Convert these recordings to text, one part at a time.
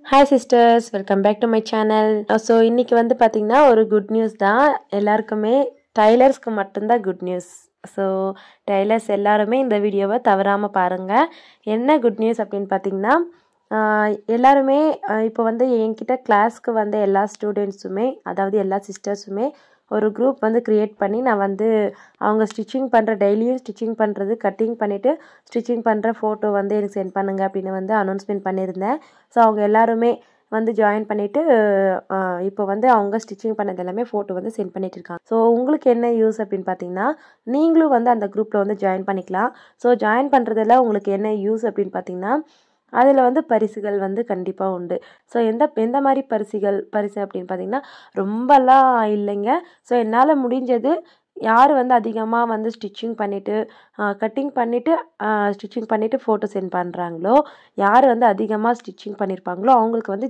Hi sisters, welcome back to my channel. So இன்னைக்கு வந்து பாத்தீங்கன்னா ஒரு குட் நியூஸ் தான். எல்லாருக்குமே டைலர்ஸ்க்கு மட்டும்தான் குட் நியூஸ். ஸோ டைலர்ஸ் எல்லாருமே இந்த வீடியோவை தவறாமல் பாருங்கள். என்ன குட் நியூஸ் அப்படின்னு பார்த்தீங்கன்னா, எல்லாருமே இப்போ வந்து என்கிட்ட கிளாஸ்க்கு வந்த எல்லா ஸ்டூடெண்ட்ஸுமே, அதாவது எல்லா சிஸ்டர்ஸுமே ஒரு குரூப் வந்து க்ரியேட் பண்ணி நான் வந்து அவங்க ஸ்டிச்சிங் பண்ணுற டெய்லியும் ஸ்டிச்சிங் பண்ணுறது, கட்டிங் பண்ணிவிட்டு ஸ்டிச்சிங் பண்ணுற ஃபோட்டோ வந்து எனக்கு சென்ட் பண்ணுங்கள் அப்படின்னு வந்து அனௌன்ஸ்மெண்ட் பண்ணியிருந்தேன். ஸோ அவங்க எல்லாருமே வந்து ஜாயின் பண்ணிவிட்டு இப்போ வந்து அவங்க ஸ்டிச்சிங் பண்ணது எல்லாமே ஃபோட்டோ வந்து சென்ட் பண்ணிட்டு இருக்காங்க. ஸோ உங்களுக்கு என்ன யூஸ் அப்படின்னு பார்த்தீங்கன்னா, நீங்களும் வந்து அந்த குரூப்பில் வந்து ஜாயின் பண்ணிக்கலாம். ஸோ ஜாயின் பண்ணுறதுல உங்களுக்கு என்ன யூஸ் அப்படின்னு பார்த்தீங்கன்னா, அதில் வந்து பரிசுகள் வந்து கண்டிப்பாக உண்டு. ஸோ எந்த மாதிரி பரிசு அப்படின்னு பார்த்தீங்கன்னா, ரொம்பலாம் இல்லைங்க. ஸோ என்னால் முடிஞ்சது யார் வந்து அதிகமாக வந்து ஸ்டிச்சிங் பண்ணிவிட்டு கட்டிங் பண்ணிவிட்டு ஸ்டிச்சிங் பண்ணிவிட்டு ஃபோட்டோ சென்ட் பண்ணுறாங்களோ, யார் வந்து அதிகமாக ஸ்டிச்சிங் பண்ணியிருப்பாங்களோ அவங்களுக்கு வந்து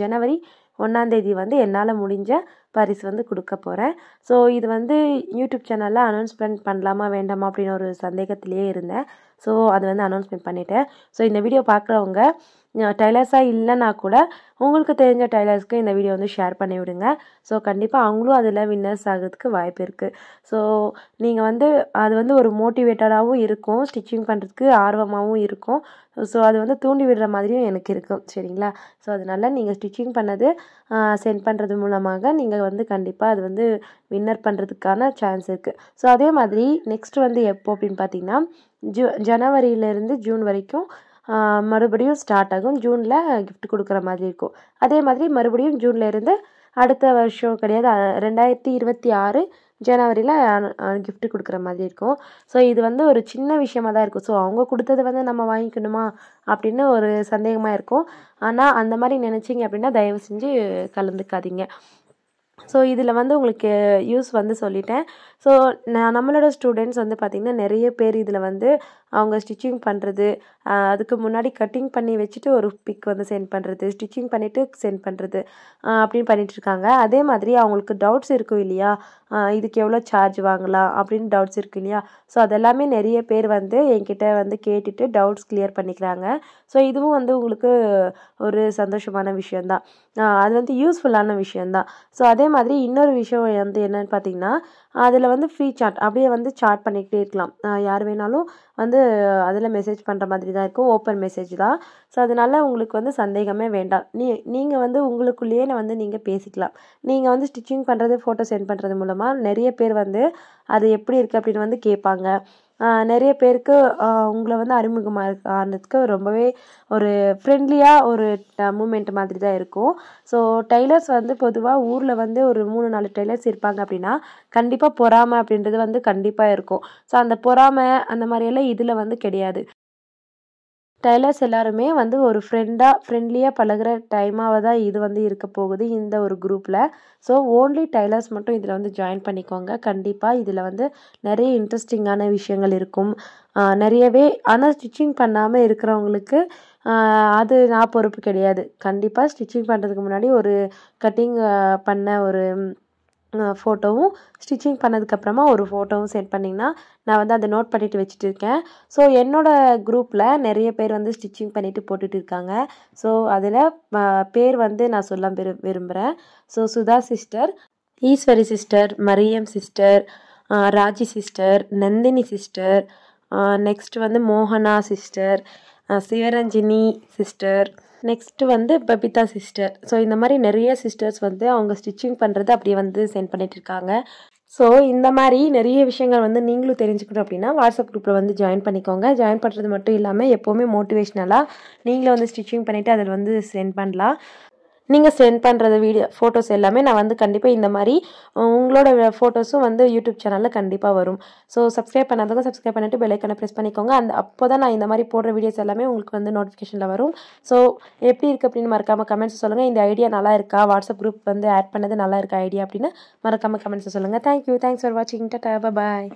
ஜனவரி 1 வந்து என்னால் முடிஞ்ச பரிசு வந்து கொடுக்க போகிறேன். ஸோ இது வந்து யூடியூப் சேனலில் அனௌன்ஸ்மெண்ட் பண்ணலாமா வேண்டாமா அப்படின்னு ஒரு சந்தேகத்திலேயே இருந்தேன். ஸோ அது வந்து அனௌன்ஸ்மெண்ட் பண்ணிட்டேன். ஸோ இந்த வீடியோ பார்க்குறவங்க டைலர்ஸாக இல்லைன்னா கூட உங்களுக்கு தெரிஞ்ச டைலர்ஸ்க்கு இந்த வீடியோ வந்து ஷேர் பண்ணி விடுங்க. ஸோ கண்டிப்பாக அவங்களும் அதில் வின்னர்ஸ் ஆகிறதுக்கு வாய்ப்பு இருக்குது. ஸோ நீங்கள் வந்து அது வந்து ஒரு மோட்டிவேட்டடாகவும் இருக்கும், ஸ்டிச்சிங் பண்ணுறதுக்கு ஆர்வமாகவும் இருக்கும். ஸோ அது வந்து தூண்டி விடுற மாதிரியும் எனக்கு இருக்கும். சரிங்களா? ஸோ அதனால் நீங்கள் ஸ்டிச்சிங் பண்ணது சென்ட் பண்ணுறது மூலமாக நீங்கள் வந்து கண்டிப்பாக அது வந்து வின்னர் பண்ணுறதுக்கான சான்ஸ் இருக்குது. ஸோ அதே மாதிரி நெக்ஸ்ட் வந்து எப்போ அப்படின்னு பார்த்தீங்கன்னா, ஜனவரியிலேருந்து ஜூன் வரைக்கும் மறுபடியும் ஸ்டார்ட் ஆகும். ஜூனில் கிஃப்ட் கொடுக்குற மாதிரி இருக்கும். அதே மாதிரி மறுபடியும் ஜூன்லேருந்து அடுத்த வருஷம் கிடையாது, 2026 ஜனவரியில் கிஃப்ட் கொடுக்குற மாதிரி இருக்கும். ஸோ இது வந்து ஒரு சின்ன விஷயமாக தான் இருக்கும். ஸோ அவங்க கொடுத்தது வந்து நம்ம வாங்கிக்கணுமா அப்படின்னு ஒரு சந்தேகமாக இருக்கும். ஆனால் அந்த மாதிரி நினச்சிங்க அப்படின்னா தயவு செஞ்சு கலந்துக்காதீங்க. ஸோ இதில் வந்து உங்களுக்கு யூஸ் வந்து சொல்லிட்டேன். ஸோ நம்மளோட ஸ்டூடெண்ட்ஸ் வந்து பார்த்திங்கன்னா நிறைய பேர் இதில் வந்து அவங்க ஸ்டிச்சிங் பண்ணுறது, அதுக்கு முன்னாடி கட்டிங் பண்ணி வச்சுட்டு ஒரு பிக் வந்து சென்ட் பண்ணுறது, ஸ்டிச்சிங் பண்ணிவிட்டு சென்ட் பண்ணுறது அப்படின்னு பண்ணிகிட்ருக்காங்க. அதே மாதிரி அவங்களுக்கு டவுட்ஸ் இருக்கும் இல்லையா, இதுக்கு எவ்வளோ சார்ஜ் வாங்கலாம் அப்படின்னு டவுட்ஸ் இருக்குது இல்லையா. ஸோ அதெல்லாமே நிறைய பேர் வந்து என்கிட்ட வந்து கேட்டுட்டு டவுட்ஸ் கிளியர் பண்ணிக்கிறாங்க. ஸோ இதுவும் வந்து உங்களுக்கு ஒரு சந்தோஷமான விஷயந்தான், அது வந்து யூஸ்ஃபுல்லான விஷயந்தான். ஸோ அதே மாதிரி இன்னொரு விஷயம் வந்து என்னென்னு பார்த்தீங்கன்னா, அதில் வந்து ஃப்ரீ சாட் அப்படியே வந்து சாட் பண்ணிக்கிட்டே இருக்கலாம். யார் வேணாலும் வந்து அதில் மெசேஜ் பண்ணுற மாதிரி தான் இருக்கும், ஓப்பன் மெசேஜ் தான். ஸோ அதனால் உங்களுக்கு வந்து சந்தேகமே வேண்டாம். நீங்கள் வந்து உங்களுக்குள்ளேயே வந்து நீங்கள் பேசிக்கலாம். நீங்கள் வந்து ஸ்டிச்சிங் பண்ணுறது, ஃபோட்டோ சென்ட் பண்ணுறது மூலமாக நிறைய பேர் வந்து அது எப்படி இருக்குது அப்படின்னு வந்து கேட்பாங்க. நிறைய பேருக்கு உங்களை வந்து அறிமுகமாக ஆனதுக்கு ரொம்பவே ஒரு ஃப்ரெண்ட்லியாக ஒரு மூமெண்ட் மாதிரி தான் இருக்கும். ஸோ டைலர்ஸ் வந்து பொதுவாக ஊரில் வந்து ஒரு 3-4 டைலர்ஸ் இருப்பாங்க அப்படின்னா கண்டிப்பாக பொறாமை அப்படின்றது வந்து கண்டிப்பாக இருக்கும். ஸோ அந்த பொறாமை அந்த மாதிரியெல்லாம் இதில் வந்து கிடையாது. டைலர்ஸ் எல்லாருமே வந்து ஒரு ஃப்ரெண்ட்லியாக பழகிற டைமாக தான் இது வந்து இருக்க போகுது இந்த ஒரு குரூப்பில். ஸோ ஓன்லி டைலர்ஸ் மட்டும் இதில் வந்து ஜாயின் பண்ணிக்கோங்க. கண்டிப்பாக இதில் வந்து நிறைய இன்ட்ரெஸ்டிங்கான விஷயங்கள் இருக்கும் நிறையவே. ஆனால் ஸ்டிச்சிங் பண்ணாமல் இருக்கிறவங்களுக்கு அது நான் பொறுப்பு கிடையாது. கண்டிப்பாக ஸ்டிச்சிங் பண்ணுறதுக்கு முன்னாடி ஒரு கட்டிங் பண்ண ஒரு ஃபோட்டோவும், ஸ்டிச்சிங் பண்ணதுக்கப்புறமா ஒரு ஃபோட்டோவும் சென்ட் பண்ணிங்கன்னா நான் வந்து அதை நோட் பண்ணிவிட்டு வச்சுட்டு இருக்கேன். ஸோ என்னோடய குரூப்பில் நிறைய பேர் வந்து ஸ்டிச்சிங் பண்ணிவிட்டு போட்டுட்டு இருக்காங்க. ஸோ அதில் பேர் வந்து நான் சொல்ல விரும்புகிறேன். So Sudha sister, Eswari sister, Mariam sister, Raji sister, Nandini sister, next வந்து மோகனா சிஸ்டர், சிவரஞ்சினி சிஸ்டர், நெக்ஸ்ட்டு வந்து பபிதா சிஸ்டர். ஸோ இந்த மாதிரி நிறைய சிஸ்டர்ஸ் வந்து அவங்க ஸ்டிச்சிங் பண்ணுறது அப்படியே வந்து சென்ட் பண்ணிகிட்ருக்காங்க. ஸோ இந்த மாதிரி நிறைய விஷயங்கள் வந்து நீங்களும் தெரிஞ்சுக்கணும் அப்படின்னா வாட்ஸ்அப் குரூப்பில் வந்து ஜாயின் பண்ணிக்கோங்க. ஜாயின் பண்ணுறது மட்டும் இல்லாமல் எப்போவுமே மோட்டிவேஷ்னலாக நீங்களும் வந்து ஸ்டிச்சிங் பண்ணிவிட்டு அதில் வந்து சென்ட் பண்ணலாம். நீங்கள் சென்ட் பண்ணுறது ஃபோட்டோஸ் எல்லாமே நான் வந்து கண்டிப்பாக இந்த மாதிரி உங்களோட ஃபோட்டோஸும் வந்து யூடியூப் சேனலில் கண்டிப்பாக வரும். ஸோ சப்ஸ்கிரைப் பண்ணாதவங்க சப்ஸ்கிரைப் பண்ணிவிட்டு பெல் ஐக்கானை ப்ரெஸ் பண்ணிக்கோங்க. அப்போ தான் நான் இந்த மாதிரி போடுற வீடியோஸ் எல்லாமே உங்களுக்கு வந்து நோட்டிஃபிகேஷனில் வரும். ஸோ எப்படி இருக்குது அப்படின்னு மறக்காமல் கமெண்ட்ஸ் சொல்லுங்கள். இந்த ஐடியா நல்லா இருக்கா, வாட்ஸ்அப் குரூப் வந்து ஆட் பண்ணது நல்லா இருக்கா ஐடியா அப்படின்னு மறக்காமல் கமெண்ட்ஸ் சொல்லுங்கள். தேங்க்யூ, தேங்க்ஸ் ஃபார் வாட்சிங். டாடா, பாய்.